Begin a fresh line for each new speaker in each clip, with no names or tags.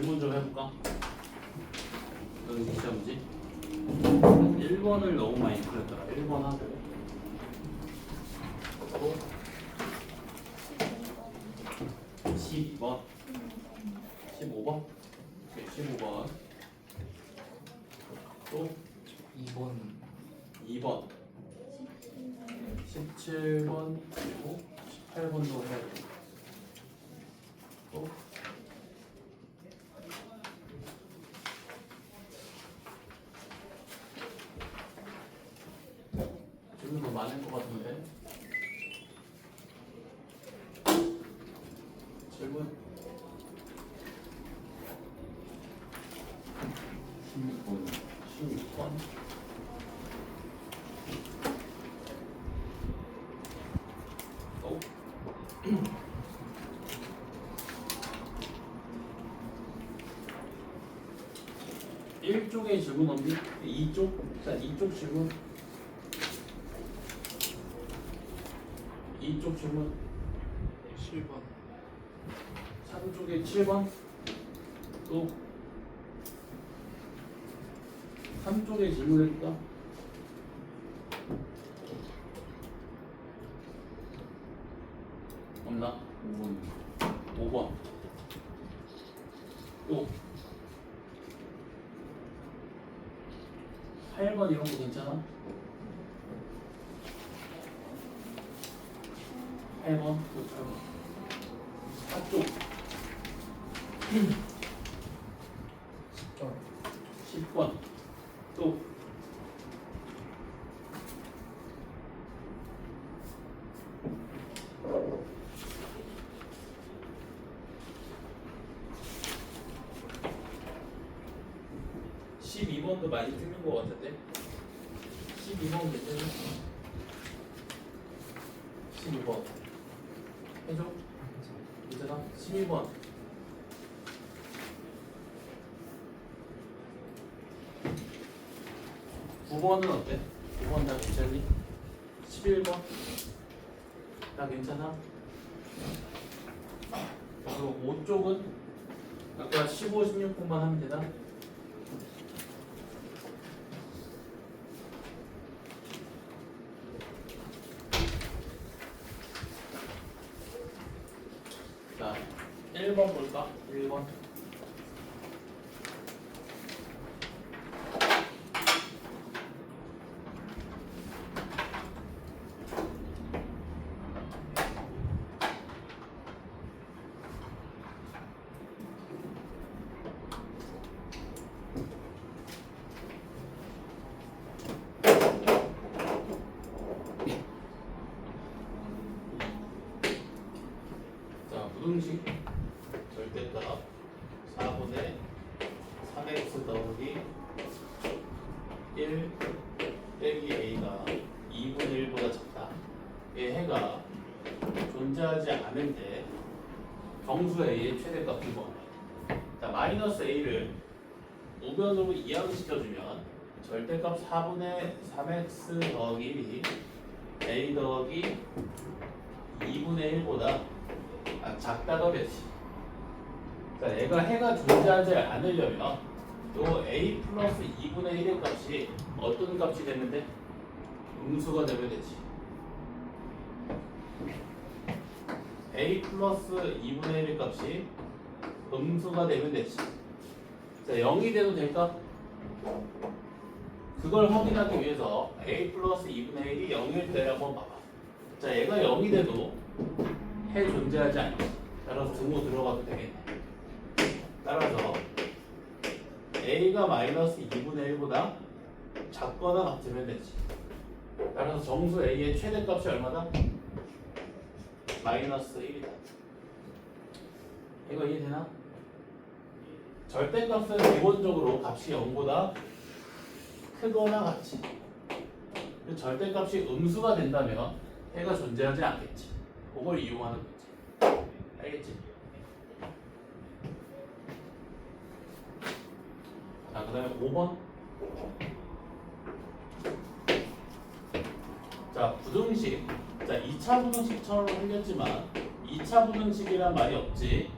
질문 좀 해볼까? 여기 시험지 1번을 너무 많이 풀었더라. 1번 하고 또 12번 15번 15번 또 2번 17번 그리고 18번도 해야 돼. 또 질문 더 많을 것 같은데 질문 16번 또 1쪽에 질문 없니? 2쪽? 자, 2쪽 질문 2쪽 질문
7번
3쪽에 7번 또 3쪽에 질문해볼까? 없나? 5번 또 8번 이런 거 괜찮아? 8번 또 8번 4쪽
10번
10번 또 12번도 많이 틀린 것 같은데 12번 괜찮아? 12번 해줘? 괜찮아? 12번 9번은 어때? 9번 다 괜찮니? 11번 다 괜찮아? 그리고 5쪽은 아까 15, 16분만 하면 되나? 자, 1번 볼까? 1번 자, 부등식 절대값 4분의 3x 더하기 1 빼기 a가 2분의 1보다 작다. 이 해가 존재하지 않을 때 정수 a의 최대값을 구하래. 자, 마이너스 a를 우변으로 이항시켜주면 절대값 4분의 3x 더하기 1이 a 더하기 2분의 1보다 작다가 몇이? 자, 얘가 해가 존재하지 않으려면 요 a 플러스 2분의 1의 값이 어떤 값이 되는데? 음수가 되면 되지. a 플러스 2분의 1의 값이 음수가 되면 되지. 자, 0이 돼도 될까? 그걸 확인하기 위해서 a 플러스 2분의 1이 0일 때를 한번 봐봐. 자, 얘가 0이 돼도 해 존재하지 않지. 따라서 등호 들어가도 되겠네. 따라서 a가 마이너스 2분의 1보다 작거나 같으면 되지. 따라서 정수 a의 최대값이 얼마다? 마이너스 1이다. 이거 이해되나? 절대값은 기본적으로 값이 0보다 크거나 같지. 절대값이 음수가 된다면 해가 존재하지 않겠지. 그걸 이용하는 거지. 알겠지? 자, 그 다음에 5번. 자, 부등식. 자, 2차 부등식처럼 생겼지만 2차 부등식이란 말이 없지.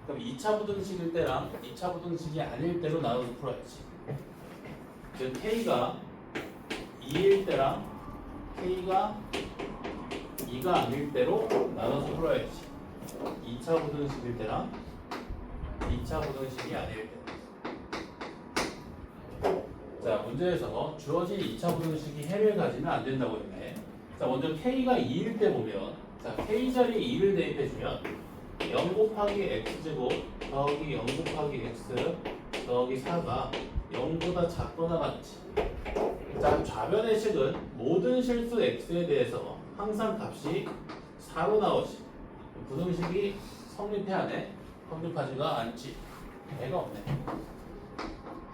그럼 2차 부등식일 때랑 2차 부등식이 아닐 때로 나눠서 풀어야지. 즉 K가 2일 때랑 K가 2가 아닐 때로 나눠서 풀어야지. 2차 부등식일 때랑 2차 부등식이 아닐 때. 자, 문제에서 주어진 2차 부등식이 해를 가지면 안 된다고 했네. 자, 먼저 K가 2일 때 보면, 자, K 자리에 2를 대입해주면 0 곱하기 X제곱 더하기 0 곱하기 X 더하기 4가 0보다 작거나 같지. 자, 좌변의 식은 모든 실수 X에 대해서 항상 값이 4로 나오지. 부등식이 성립해야 하네. 성립하지가 않지. 애가 없네.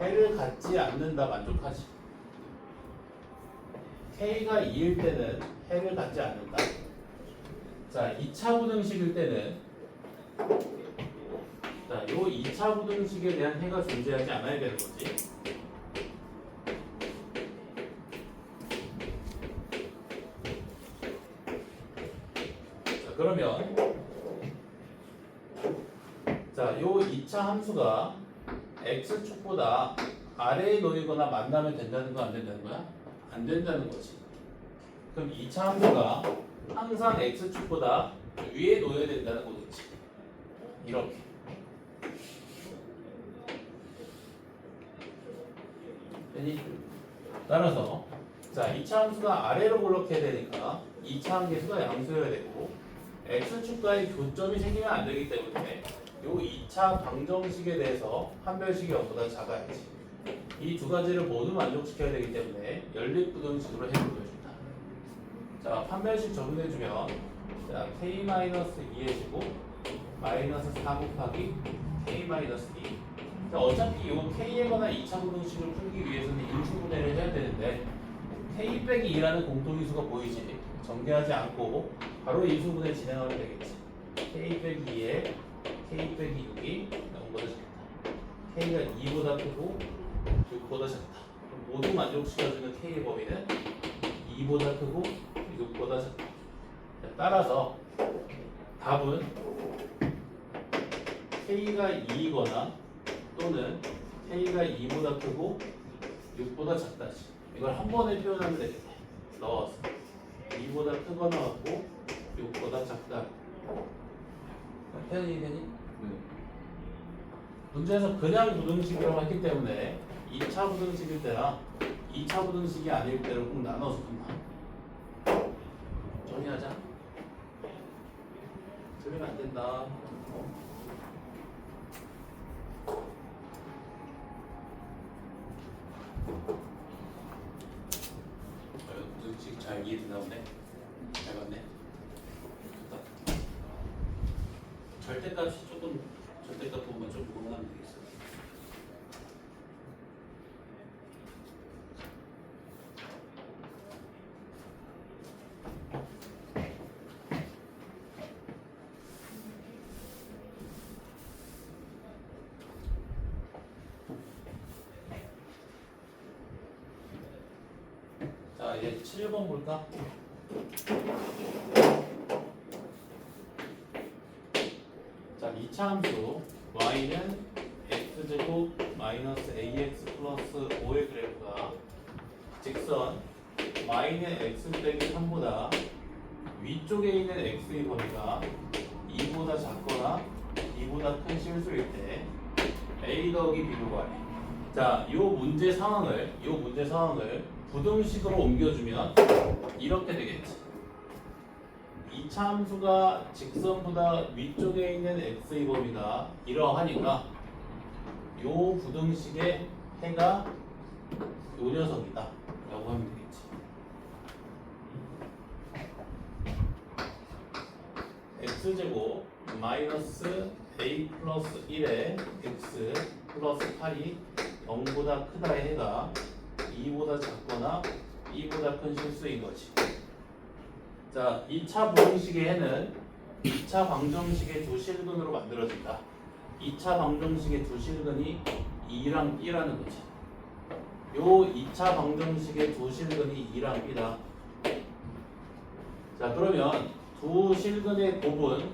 해를 갖지 않는다 만족하지. K가 2일 때는 해를 갖지 않는다. 자, 2차 부등식일 때는 자, 요 2차 부등식에 대한 해가 존재하지 않아야 되는 거지. 자, 그러면 자, 요 2차 함수가 x축보다 아래에 놓이거나 만나면 된다는 거 안 된다는 거야? 안 된다는 거지. 그럼 2차 함수가 항상 x축보다 위에 놓여야 된다는 거겠지. 이렇게. 되니? 따라서 자, 2차 함수가 아래로 볼록해야 되니까 2차 함계수가 양수여야 되고 x축과의 교점이 생기면 안 되기 때문에 요 2차 방정식에 대해서 판별식이 0보다 작아야지. 이 두 가지를 모두 만족시켜야 되기 때문에 연립부등식으로 해보여준다. 자, 판별식 적용해주면 자, k-2의 제곱 마이너스 4 곱하기 k-2. 자, 어차피 요 k에 관한 2차 부등식을 풀기 위해서는 인수분해를 해야 되는데 k 빼기 2라는 공통인수가 보이지. 전개하지 않고 바로 인수분해 진행하면 되겠지. k 빼기 2에 k 빼기 6이 0보다 작다. k가 2보다 크고 6보다 작다. 그럼 모두 만족시켜주는 k의 범위는 2보다 크고 6보다 작다. 따라서 답은 k가 2이거나 또는 k가 2보다 크고 6보다 작다지. 이걸 한 번에 표현하면 되겠네. 넣어서 2보다 크거나 같고 6보다 작다. 되니? 문제에서 그냥 부등식이라고 했기 때문에 2차 부등식일 때랑 2차 부등식이 아닐 때를 꼭 나눠서 푼다. 정리하자. 틀리면 안 된다. 부등식 잘 이해되나 보네. 잘 봤네. 좋다. 절대값이 조금 절대값 부분만 좀 구분하면 되겠어. 자, 이제 7번 볼까? 자, 2차 함수 y는 x제곱 마이너스 ax 플러스 5의 그래프가 직선 y는 x 빼기 3보다 위쪽에 있는 x의 범위가 2보다 작거나 2보다 큰 실수일 때 a 더하기 b로 구하래. 자, 요 문제 상황을 부등식으로 옮겨주면 이렇게 되겠지. 2차 함수가 직선보다 위쪽에 있는 x의 범위가 이러하니까 요 부등식의 해가 요 녀석이다 라고 하면 되겠지. x제곱 마이너스 a 플러스 1의 x 플러스 8이 0보다 크다의 해가 2보다 작거나 2보다 큰 실수인 거지. 자, 2차 부등식의 해는 2차 방정식의 두 실근으로 만들어진다. 2차 방정식의 두 실근이 2랑 B라는 거지. 요 2차 방정식의 두 실근이 2랑 B다. 자, 그러면 두 실근의 곱은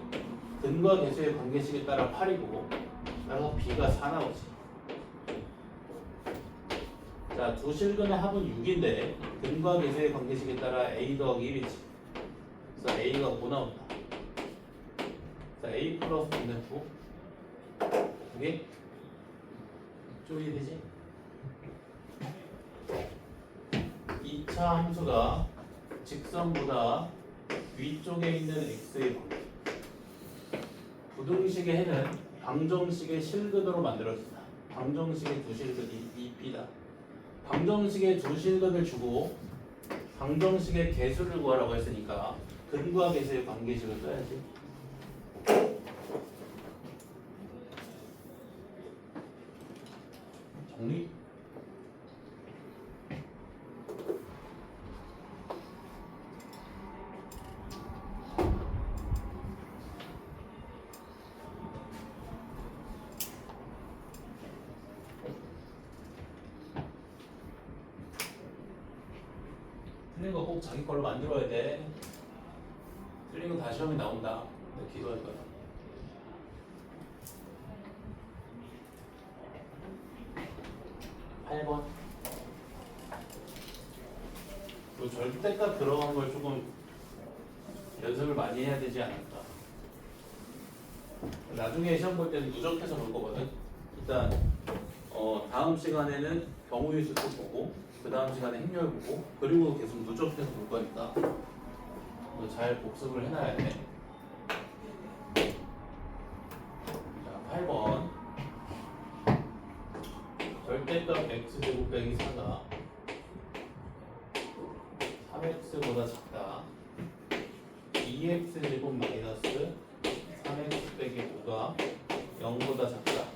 근과 계수의 관계식에 따라 8이고 따라서 b가 4 나오지. 자, 두 실근의 합은 6인데 근과 계수의 관계식에 따라 a 더하기 1이지. 그래서 a가 5 나온다. 자, a 플러스 b는 9. 이게 쪽이 되지? 2차 함수가 직선보다 위쪽에 있는 x의 관계. 부등식의 해는 방정식의 실근으로 만들어진다. 방정식의 두 실근이 2p다. 방정식의 두 실근을 주고 방정식의 개수를 구하라고 했으니까 근과 계수의 관계식을 써야지. 정리? 틀린 거 꼭 자기 걸로 만들어야 돼. 틀린 거 다 시험에 나온다. 내가 기도할 거야. (8번) 그 절대값 들어간 걸 조금 연습을 많이 해야 되지 않을까. 나중에 시험 볼 때는 누적해서 볼 거거든. 일단 다음 시간에는 경우의 수도 보고 그 다음 시간에 행렬 보고 그리고 계속 누적해서 볼 거니까 너 잘 복습을 해놔야 돼. 자, 8번 절대값 x제곱 빼기 4가 3x보다 작다. 2x제곱 마이너스 3x 빼기 5가 0보다 작다.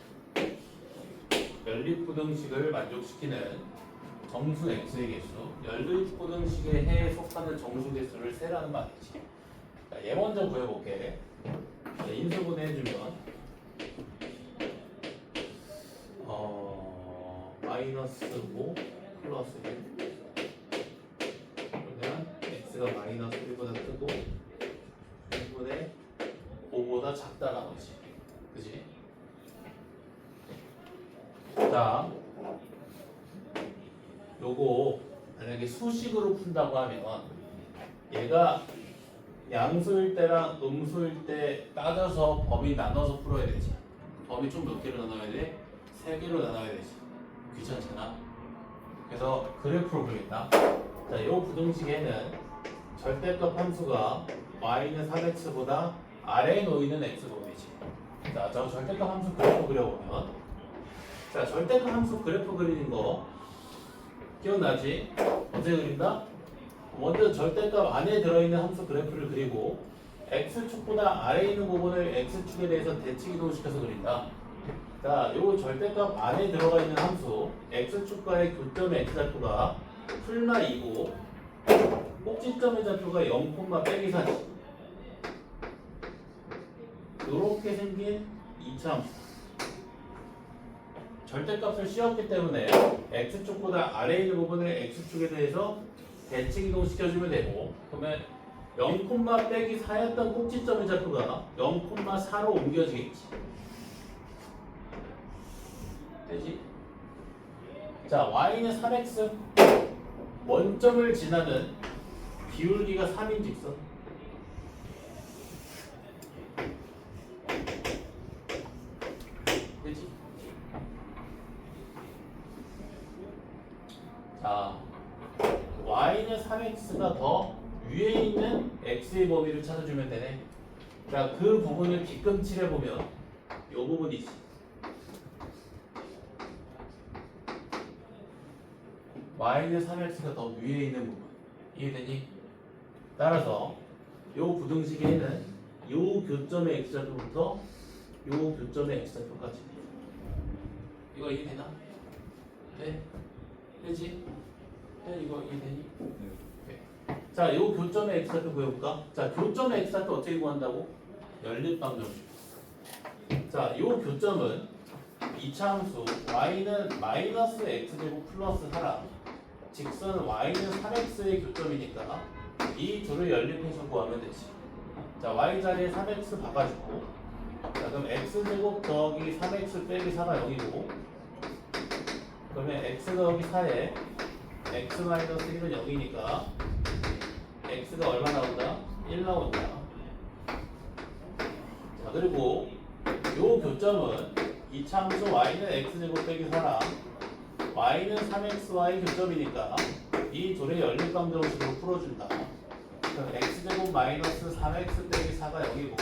연립부등식을 만족시키는 정수 x의 개수, 연립부등식의 해에 속하는 정수 개수를 세라는 말이지. 자, 얘 먼저 구해볼게. 자, 인수분해 해주면 마이너스 5 플러스 1 그러면 x가 마이너스 1보다 크고 1분의 5보다 작다라는 거지. 그지? 자, 요거 만약에 수식으로 푼다고 하면 얘가 양수일 때랑 음수일 때 따져서 범위 나눠서 풀어야 되지. 범위 좀 몇 개로 나눠야 돼? 3개로 나눠야 되지. 귀찮잖아. 그래서 그래프로 그리겠다. 자, 요 부등식에는 절대값 함수가 y는 3x보다 아래에 놓이는 x범위지. 자, 저 절대값 함수 그래프 그려보면 자, 절대값 함수 그래프 그리는 거 기억나지? 어떻게 그린다? 먼저 절대값 안에 들어있는 함수 그래프를 그리고 x축보다 아래에 있는 부분을 x축에 대해서 대칭 이동시켜서 그린다. 자, 요 절대값 안에 들어가 있는 함수 x축과의 교점의 x좌표가 풀마 2고 꼭지점의 좌표가 0, 빼기 4지. 요렇게 생긴 2차 함수. 절대값을 씌웠기 때문에 x축보다 아래에 있는 부분을 x축에 대해서 대칭 이동시켜주면 되고 그러면 0, 빼기 4였던 꼭지점의 좌표가 0,4로 옮겨지겠지. 되지? 자, y는 3x 원점을 지나는 기울기가 3인 직선 되지? 자, y는 3x가 더 위에 있는 x의 범위를 찾아주면 되네. 자, 그 부분을 빗금 칠해보면 이 부분이지. y는 3x가 더 위에 있는 부분. 이해되니? 따라서 이 부등식에는 이 교점의 x좌표부터 이 교점의 x좌표까지. 이거 이해되나? 네? 되지? 네, 이거 이해되니? 네. 자, 이 교점의 x좌표 구해볼까? 자, 교점의 x좌표 어떻게 구한다고? 연립방정식. 자, 이 교점은 2차 함수 y는 마이너스 x제곱 플러스 4랑 직선 y는 3x의 교점이니까 이 둘을 연립해서 구하면 되지. 자, y 자리에 3x 바꿔주고, 자, 그럼 x제곱 더하기 3x 빼기 4가 0이고, 그러면 x 더하기 4에 x 마이너스 1은 0이니까 x가 얼마 나온다? 1 나온다. 자, 그리고 요 교점은 이차함수 y는 x제곱 빼기 4랑 y는 3xy 교점이니까 이 둘의 연립방정식으로 풀어준다. 그럼 x제곱 마이너스 3x 빼기 4가 0이고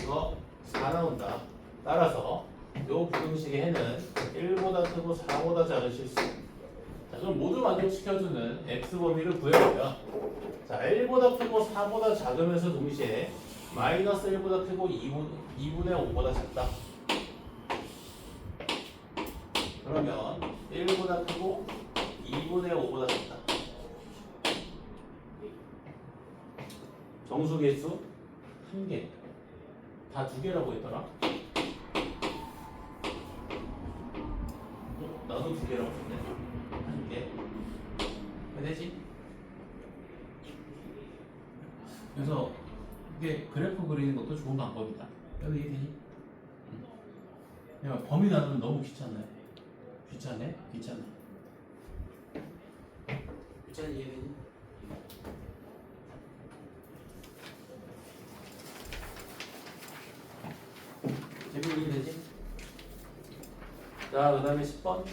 이거 4 나온다. 따라서 요 부등식의 해는 1보다 크고 4보다 작은 실수. 자, 그럼 모두 만족시켜주는 x 범위를 구해보면, 자, 1보다 크고 4보다 작으면서 동시에 마이너스 1보다 크고 2분의 5보다 작다. 그러면 1보다 크고 2분의 5보다 작다. 정수 개수 1개. 다 2개라고 했더라. 나도 2개라고 했네. 1개. 왜 되지? 그래서 이게 그래프 그리는 것도 좋은 방법이다. 여기 이해되니? 야, 범위 나누면 너무 귀찮아요. 귀찮네? 귀찮아. 귀찮아, 이해되니? 재밌게 되지? 자, 그 다음에 10번.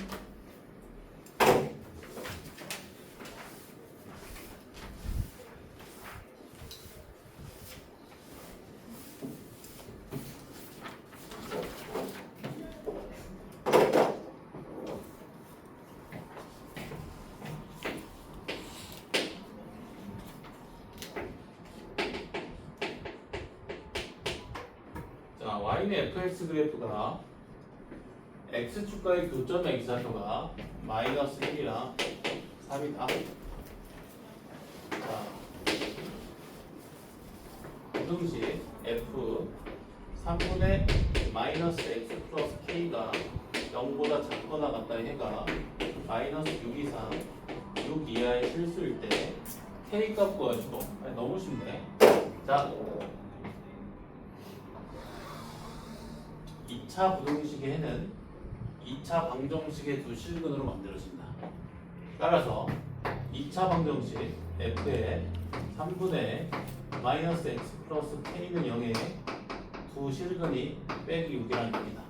자, y는 fx 그래프가 x축과의 교점의 x좌표가 마이너스 1이랑 3이다. 자, 부등식 f 3분의 마이너스 x 플러스 k가 0보다 작거나 같다의 해가 마이너스 6 이상 6 이하의 실수일 때 k 값 구하시고. 너무 쉽네. 자, 2차 부등식의 해는 2차 방정식의 두 실근으로 만들어진다. 따라서 2차 방정식 f의 3분의 마이너스 x 플러스 k는 0의 두 실근이 빼기 6이라는 겁니다.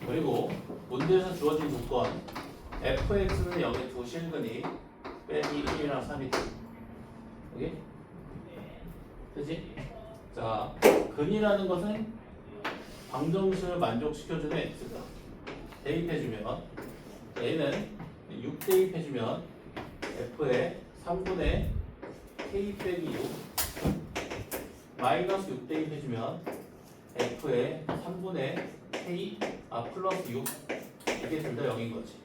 그리고 문제에서 주어진 조건 fx는 0의 두 실근이 빼기 1이랑 3이다. 여기? 그치? 자, 근이라는 것은 방정식을 만족시켜주는 x가 대입해주면, 얘는 6 대입해주면 f의 3분의 k 빼기 6 마이너스 6 대입해주면 f의 3분의 k 플러스 6 이게 둘 다 0인 거지.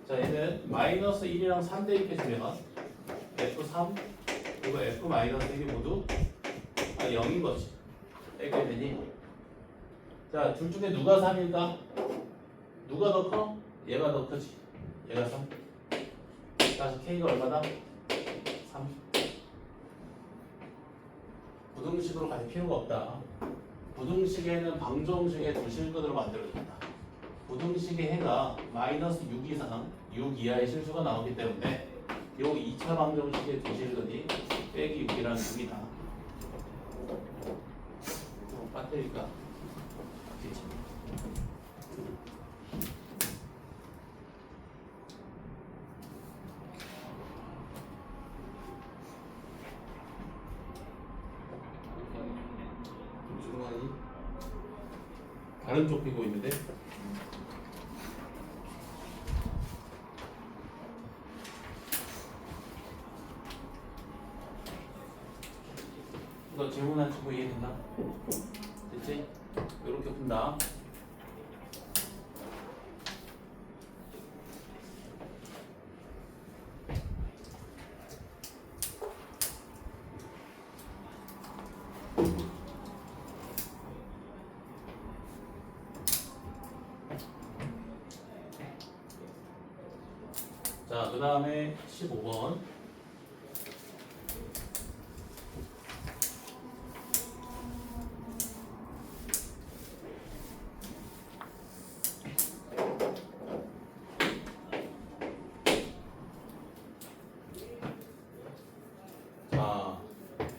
자, 얘는 마이너스 1이랑 3 대입해주면 f3 그리고 f 마이너스 1이 모두 0인 거지. 이렇게 되니? 자, 둘 중에 누가 3일까? 누가 더 커? 얘가 더 크지. 얘가 3. 그래서 k가 얼마다? 3. 부등식으로 갈 필요가 없다. 부등식에는 방정식의 두 실근으로 만들어진다. 부등식의 해가 마이너스 6 이상 6 이하의 실수가 나오기 때문에 요 2차 방정식의 두 실근이 빼기 6이라는 겁니다. 배터리가 괜찮아. 조용하니? 다른 쪽 피고 있는데? 이거 질문한 친구 이해된다? 됐지? 이렇게 푼다. 자, 그 다음에 15번.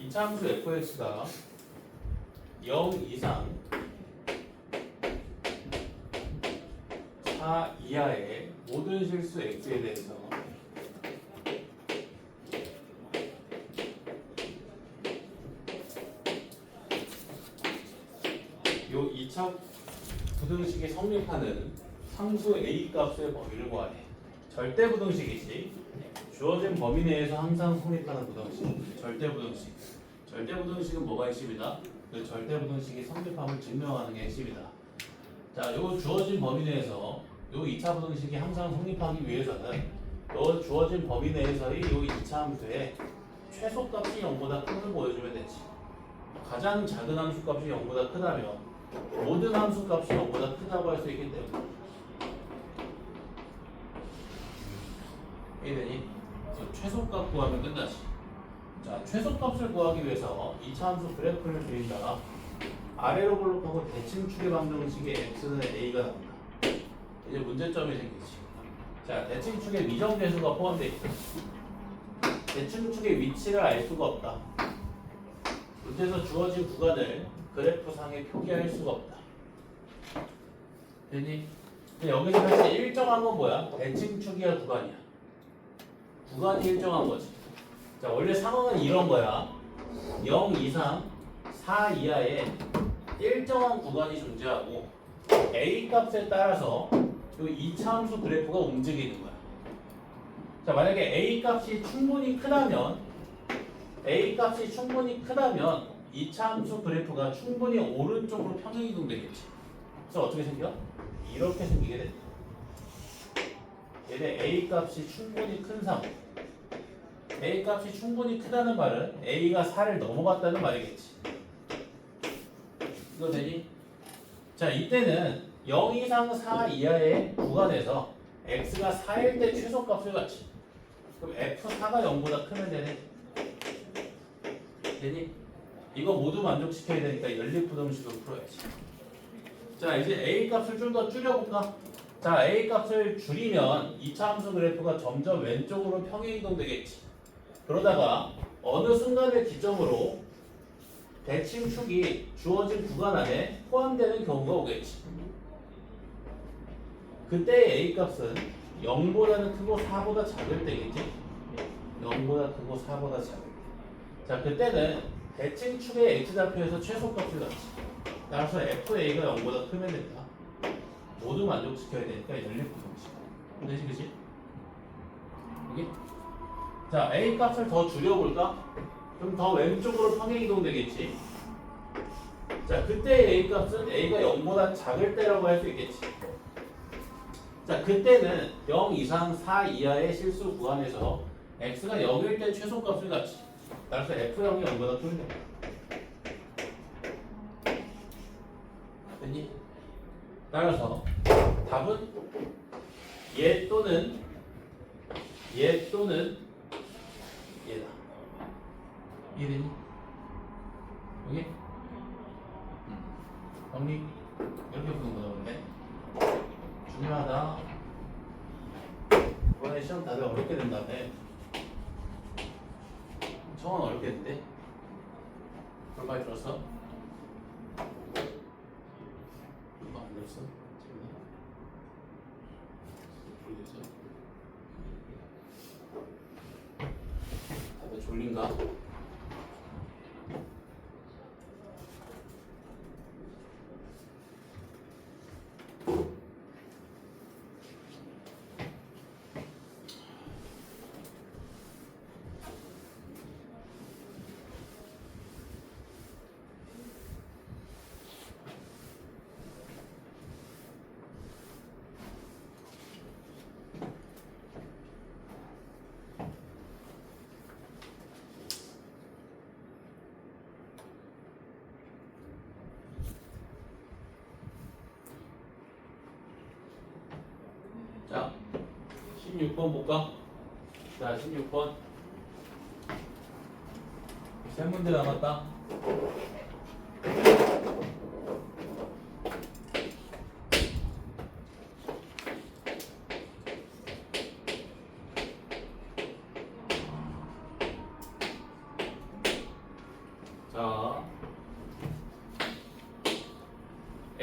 이차 함수 fx가 0 이상 4 이하의 모든 실수 x에 대해서 요 2차 부등식이 성립하는 상수 a 값의 범위를 구하래. 절대 부등식이지. 주어진 범위 내에서 항상 성립하는 부등식. 절대 부등식. 절대 부등식은 뭐가 핵심이다? 그 절대 부등식이 성립함을 증명하는 게 핵심이다. 자, 요 주어진 범위 내에서 요 2차 부등식이 항상 성립하기 위해서는 요 주어진 범위 내에서의 요 2차 함수의 최소값이 0보다 큰 걸 보여주면 되지. 가장 작은 함수값이 0보다 크다면 모든 함수값이 0보다 크다고 할 수 있기 때문에 이해되니? 최소값 구하면 끝나지. 자, 최소값을 구하기 위해서 2차 함수 그래프를 그린다. 아래로 볼록하고 대칭축의 방정식의 x는 a가 나온다. 이제 문제점이 생기지. 자, 대칭축에 미정계수가 포함되어 있다. 대칭축의 위치를 알 수가 없다. 문제에서 주어진 구간을 그래프상에 표기할 수가 없다. 되니? 근데 여기서 사실 일정한 건 뭐야? 대칭축이야, 구간이야? 구간이 일정한 거지. 자, 원래 상황은 이런 거야. 0 이상 4 이하의 일정한 구간이 존재하고 a 값에 따라서 이 2차 함수 그래프가 움직이는 거야. 자, 만약에 a 값이 충분히 크다면 2차 함수 그래프가 충분히 오른쪽으로 평행이동되겠지. 그래서 어떻게 생겨? 이렇게 생기게 된다. 얘네 a 값이 충분히 큰 상황. a 값이 충분히 크다는 말은 a가 4를 넘어갔다는 말이겠지. 이거 되니? 자, 이때는 0 이상 4 이하의 구간에서 x가 4일 때 최소값을 갖지. 그럼 f4가 0보다 크면 되네. 되니? 이거 모두 만족시켜야 되니까 연립부등식으로 풀어야지. 자, 이제 a 값을 좀 더 줄여볼까? 자, a 값을 줄이면 2차 함수 그래프가 점점 왼쪽으로 평행이동되겠지. 그러다가 어느 순간을 기점으로 대칭축이 주어진 구간 안에 포함되는 경우가 오겠지. 그때 a 값은 0보다는 크고 4보다 작을 때겠지. 0보다 크고 4보다 작을 때. 자, 그때는 대칭축의 x좌표에서 최소값을 갖지. 따라서 fa가 0보다 크면 된다. 모두 만족시켜야 되니까 연립부등식. 되지, 그치? 여기? 자, a 값을 더 줄여볼까? 그럼 더 왼쪽으로 평행이동 되겠지. 자, 그때 a 값은 a가 0보다 작을 때라고 할 수 있겠지. 자, 그때는 0 이상 4 이하의 실수 구간에서 x가 0일 때 최소값을 갖지. 따라서 f0이 0보다 크면 된다. 됐니? 따라서 답은 얘 또는 얘다. 이해되니? 여기? 정리 이렇게 보는 거다 근데 중요하다. 이번에 시험 다들 어렵게 된다며. 청원 어렵게 된대. 그런 말 들었어? 그거 안 들었어? 모르겠어. 다들 졸린가? 자, 16번 볼까? 자, 16번. 세 문제 남았다.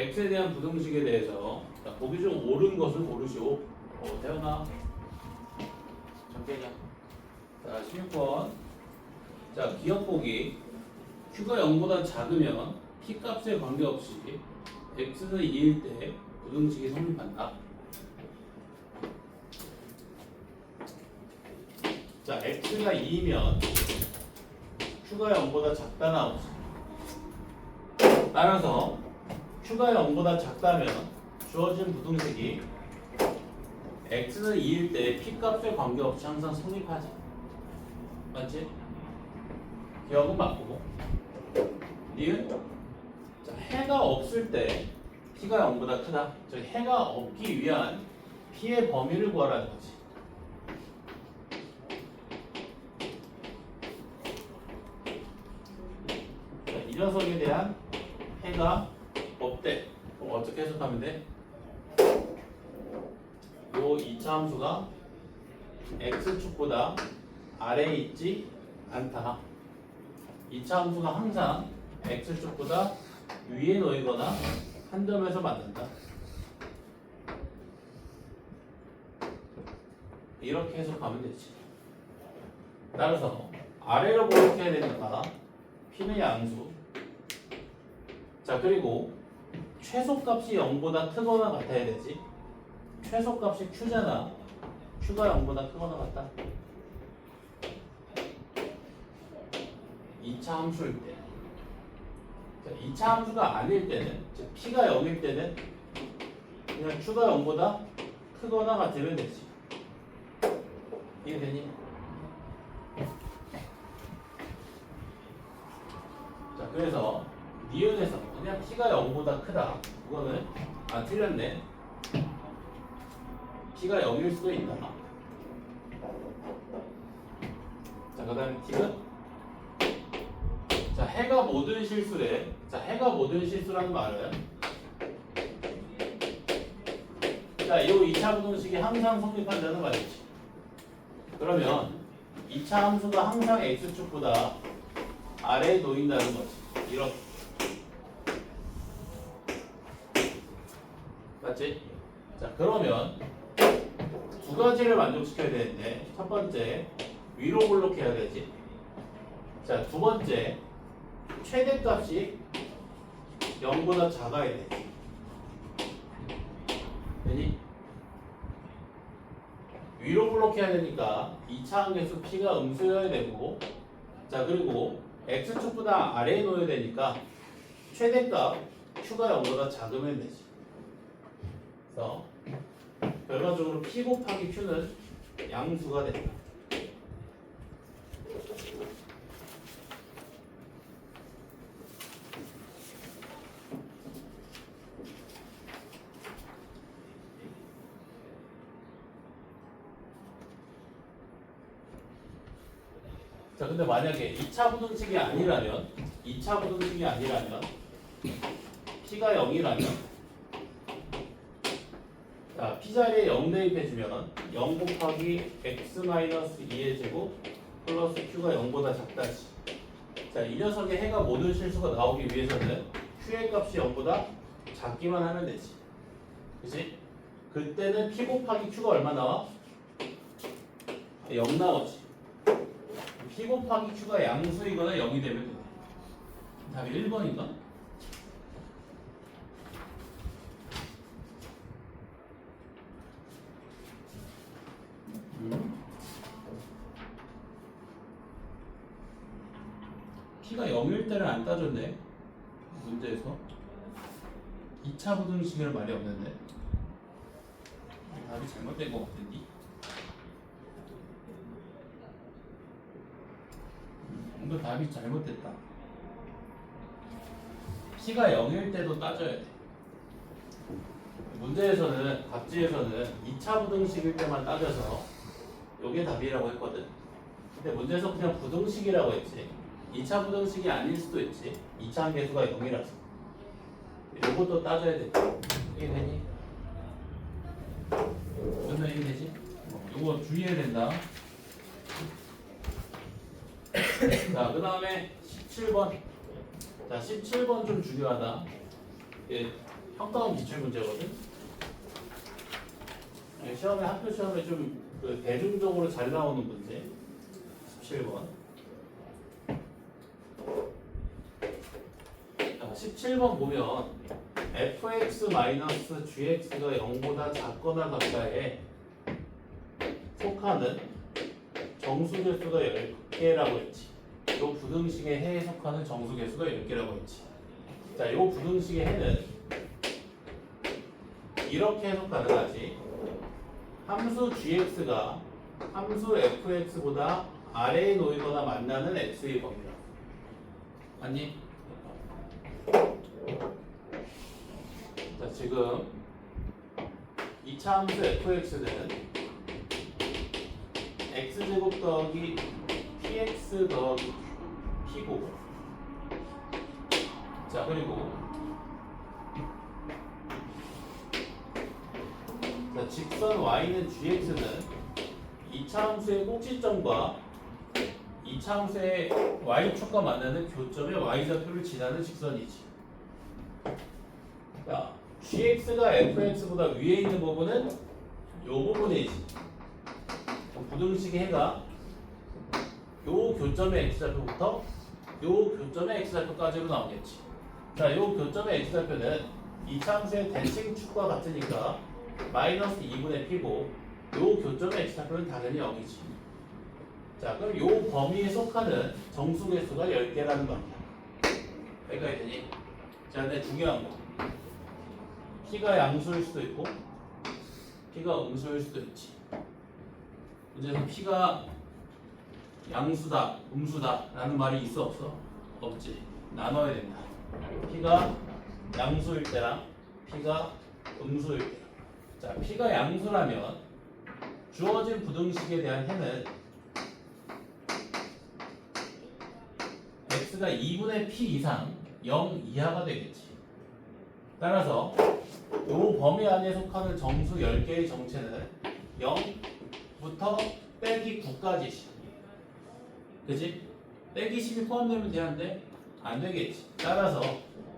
x에 대한 부등식에 대해서 자, 보기 중 옳은 것을 고르시오. 태어나. 정계냐. 자, 16번. 자, 기억 보기. q가 0보다 작으면 p 값에 관계없이 x는 2일 때 부등식이 성립한다. 자, x가 2이면 q가 0보다 작다 나오지. 따라서 q가 0보다 작다면 주어진 부등식이 x는 2일 때 p 값에 관계없이 항상 성립하지. 맞지? 기억은 맞고. 니은? 자, 해가 없을 때 p가 0보다 크다. 즉 해가 없기 위한 p의 범위를 구하라는 거지. 자, 이 녀석에 대한 해가 없대. 그럼 어떻게 해석하면 돼? 요 2차 함수가 x축보다 아래에 있지 않다. 2차 함수가 항상 x축보다 위에 놓이거나 한 점에서 만난다. 이렇게 해석하면 되지. 따라서 아래로 볼록해야 되니까 p는 양수. 자, 그리고 최소값이 0보다 크거나 같아야 되지. 최소값이 q잖아. q가 0보다 크거나 같다. 2차 함수일 때. 자, 2차 함수가 아닐 때는, 즉 p가 0일 때는 그냥 q가 0보다 크거나 같으면 되지. 이해되니? 자, 그래서 니은에서 그냥 p가 0보다 크다. 그거는 틀렸네. p가 0일 수도 있다. 자, 그 다음에 t는 자, 해가 모든 실수래. 자, 해가 모든 실수라는 말은 자, 이 2차 부등식이 항상 성립한다는 말이지. 그러면 2차 함수가 항상 x축보다 아래에 놓인다는 거지. 이렇게. 맞지? 자, 그러면 두 가지를 만족시켜야 되는데 첫 번째 위로 볼록해야 되지. 자, 두 번째 최대값이 0보다 작아야 돼. 되니? 위로 볼록해야 되니까 2차 함계수 p가 음수여야 되고, 자, 그리고 x축보다 아래에 놓여야 되니까 최대값 q가 0보다 작으면 되지. 그래서 결과적으로 p 곱하기 q는 양수가 된다. 자, 근데 만약에 2차 부등식이 아니라면 p가 0이라면 자, p 자리에 0 대입해주면 0 곱하기 x-2의 제곱 플러스 q가 0보다 작다지. 자, 이 녀석의 해가 모든 실수가 나오기 위해서는 q의 값이 0보다 작기만 하면 되지. 그치? 그때는 p 곱하기 q가 얼마 나와? 0 나오지. p 곱하기 q가 양수이거나 0이 되면 돼. 답이 1번인가? p가 0일 때를 안 따졌네. 문제에서 2차 부등식이란 말이 없는데 답이 잘못된 것 같은데. 이거 답이 잘못됐다. p가 0일 때도 따져야 돼. 문제에서는 답지에서는 2차 부등식일 때만 따져서 이게 답이라고 했거든. 근데 문제에서 그냥 부등식이라고 했지. 2차 부등식이 아닐 수도 있지. 2차 함계수가 0이라서 이것도 따져야 돼. 이게 되니? 이것도 이게 되지? 이거 주의해야 된다. 자, 그 다음에 17번. 자, 17번 좀 중요하다. 예, 평가원 기출 문제거든. 시험에 학교 시험에 좀그 대중적으로 잘 나오는 문제. 17번. 17번 보면 fx-gx가 0보다 작거나 가까이에 속하는 정수개수가 10개라고 했지. 이 부등식의 해에 속하는 정수개수가 10개라고 했지. 자, 이 부등식의 해는 이렇게 해석 가능하지. 함수 gx가 함수 fx보다 아래에 놓이거나 만나는 x의 범위다. 맞니? 자, 지금 2차 함수 fx는 x제곱 더하기 px 더하기 p고, 자, 그리고 자, 직선 y는 gx는 2차 함수의 꼭지점과 2차 함수의 y축과 만나는 교점의 y좌표를 지나는 직선이지. 자, gx가 fx보다 위에 있는 부분은 이 부분이지. 부등식의 해가 요 교점의 x좌표부터 요 교점의 x좌표까지로 나오겠지. 자, 요 교점의 x좌표는 2차 함수의 대칭축과 같으니까 마이너스 2분의 p고, 요 교점의 x좌표는 당연히 0이지. 자, 그럼 요 범위에 속하는 정수개수가 10개라는 말이야. 여기까지 되니? 자, 근데 중요한 거. p가 양수일 수도 있고 p가 음수일 수도 있지. 문제에서 p가 양수다, 음수다 라는 말이 있어 없어? 없지. 나눠야 된다. p가 양수일 때랑 p가 음수일 때. 자, p가 양수라면 주어진 부등식에 대한 해는 x가 2분의 p 이상 0 이하가 되겠지. 따라서 이 범위 안에 속하는 정수 10개의 정체는 0부터 빼기 9까지지. 그치? 빼기 10이 포함되면 되는데 안 되겠지. 따라서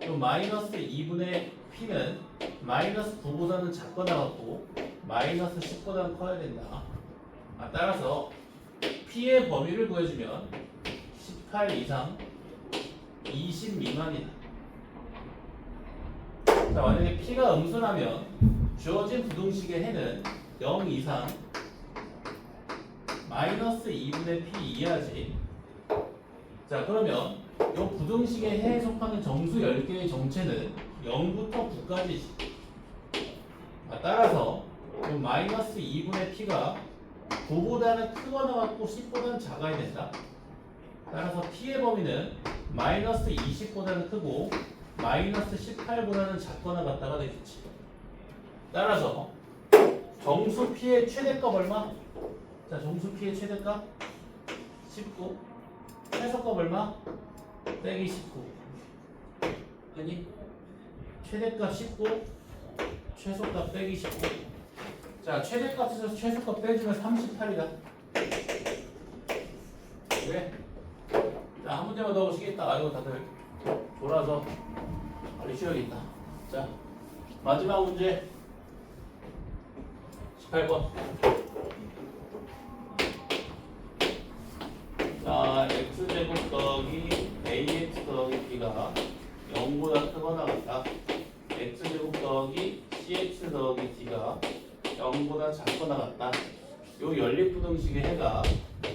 이 마이너스 2분의 p는 마이너스 9보다는 작거나 같고 마이너스 10보다는 커야 된다. 따라서 p의 범위를 구해주면 18 이상 20 미만이다. 자, 만약에 p가 음수라면 주어진 부등식의 해는 0 이상 마이너스 2분의 p 이하지. 자, 그러면 이 부등식의 해에 속하는 정수 10개의 정체는 0부터 9까지지. 따라서 이 마이너스 2분의 p가 9보다는 크거나 같고 10보다는 작아야 된다. 따라서 p의 범위는 마이너스 20보다는 크고 마이너스 18보다는 작거나 같다가 되겠지. 따라서 정수 p의 최대값 얼마? 자, 정수 p의 최대값 19, 최소값 얼마? 빼기 19. 아니, 최대값 19, 최소값 빼기 19. 자, 최대값에서 최소값 빼주면 38이다. 왜? 자, 한 문제만 더 보시겠다. 아이고, 다들 졸아서 빨리 쉬어야겠다. 자, 마지막 문제 18번. 자, x제곱 더하기 ax 더하기 b가 0보다 크거나 같다. x제곱 더하기 cx 더하기 d가 0보다 작거나 같다. 요 연립부등식의 해가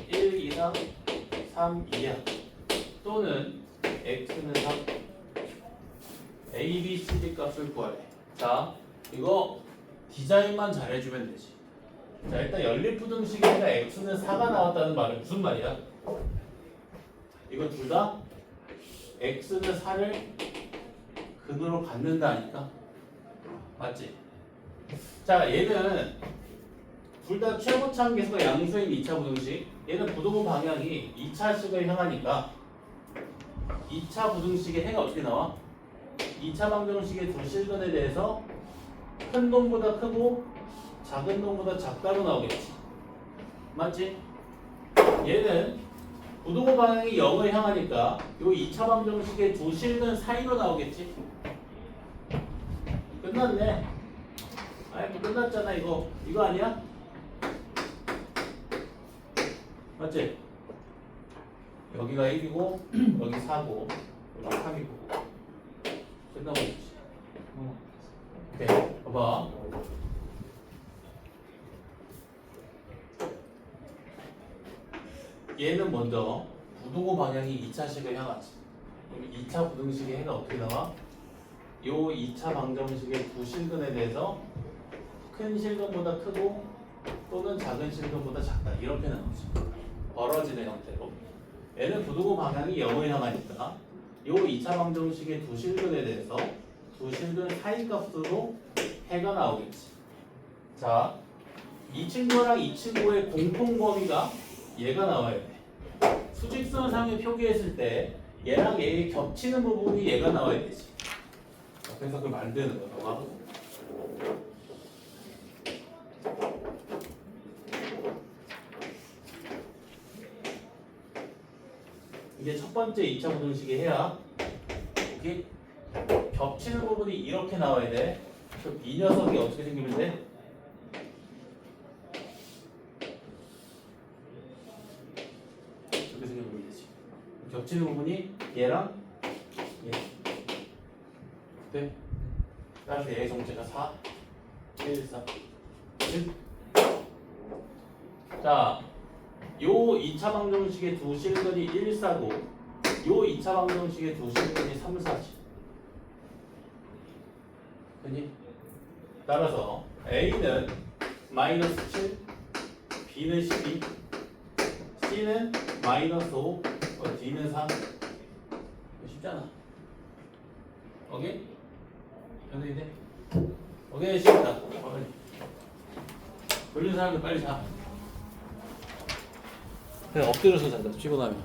1 이상 3 이하 또는 x는 3, a, b, c, d 값을 구하래. 자, 이거 디자인만 잘해주면 되지. 자, 일단 연립부등식의 해가 x는 4가 나왔다는 말은 무슨 말이야? 이거 둘 다 x는 4를 근으로 갖는다니까. 맞지? 자, 얘는 둘 다 최고차항 계수가 양수인 2차 부등식. 얘는 부등호 방향이 2차 식을 향하니까 2차 부등식의 해가 어떻게 나와? 2차 방정식의 두 실근에 대해서 큰 놈보다 크고 작은 놈보다 작다로 나오겠지. 맞지? 얘는 부등호 방향이 0을 향하니까 요 2차 방정식의 두 실근 사이로 나오겠지. 끝났네. 아이 뭐 끝났잖아 이거. 이거 아니야? 맞지? 여기가 1이고 여기 4고 여기 3이고 끝나고 있지. 오케이 봐봐. 얘는 먼저 부등호 방향이 2차식을 향하지. 그럼 2차 부등식의 해가 어떻게 나와? 요 2차 방정식의 두 실근에 대해서 큰 실근보다 크고 또는 작은 실근보다 작다 이렇게 나오지. 벌어지는 형태로. 얘는 부등호 방향이 0을 향하니까 요 2차 방정식의 두 실근에 대해서 두 실근 사이 값으로 해가 나오겠지. 자, 이 친구랑 이 친구의 공통 범위가 얘가 나와야 돼. 수직선상에 표기했을 때 얘랑 얘의 겹치는 부분이 얘가 나와야 되지. 그래서 그걸 만드는 거야. 너가. 이게 첫 번째 2차 부등식의 해야 여기 겹치는 부분이 이렇게 나와야 돼. 그럼 이 녀석이 어떻게 생기면 돼? 이렇게 생기면 되지. 겹치는 부분이 얘랑 얘. 네. 따라서 얘의 정체가 4, 1, 4, 1. 자, 요 2차 방정식의 두 실근이 1, 4고 요 2차 방정식의 두 실근이 3, 4지. 그니? 따라서 A는 마이너스 7, B는 12, C는 마이너스 5, D는 3. 쉽잖아. 오케이? 연습이 돼? 오케이, 쉽다. 걸린 사람들 빨리 자. 그냥 엎드려서 잔다, 피곤하면.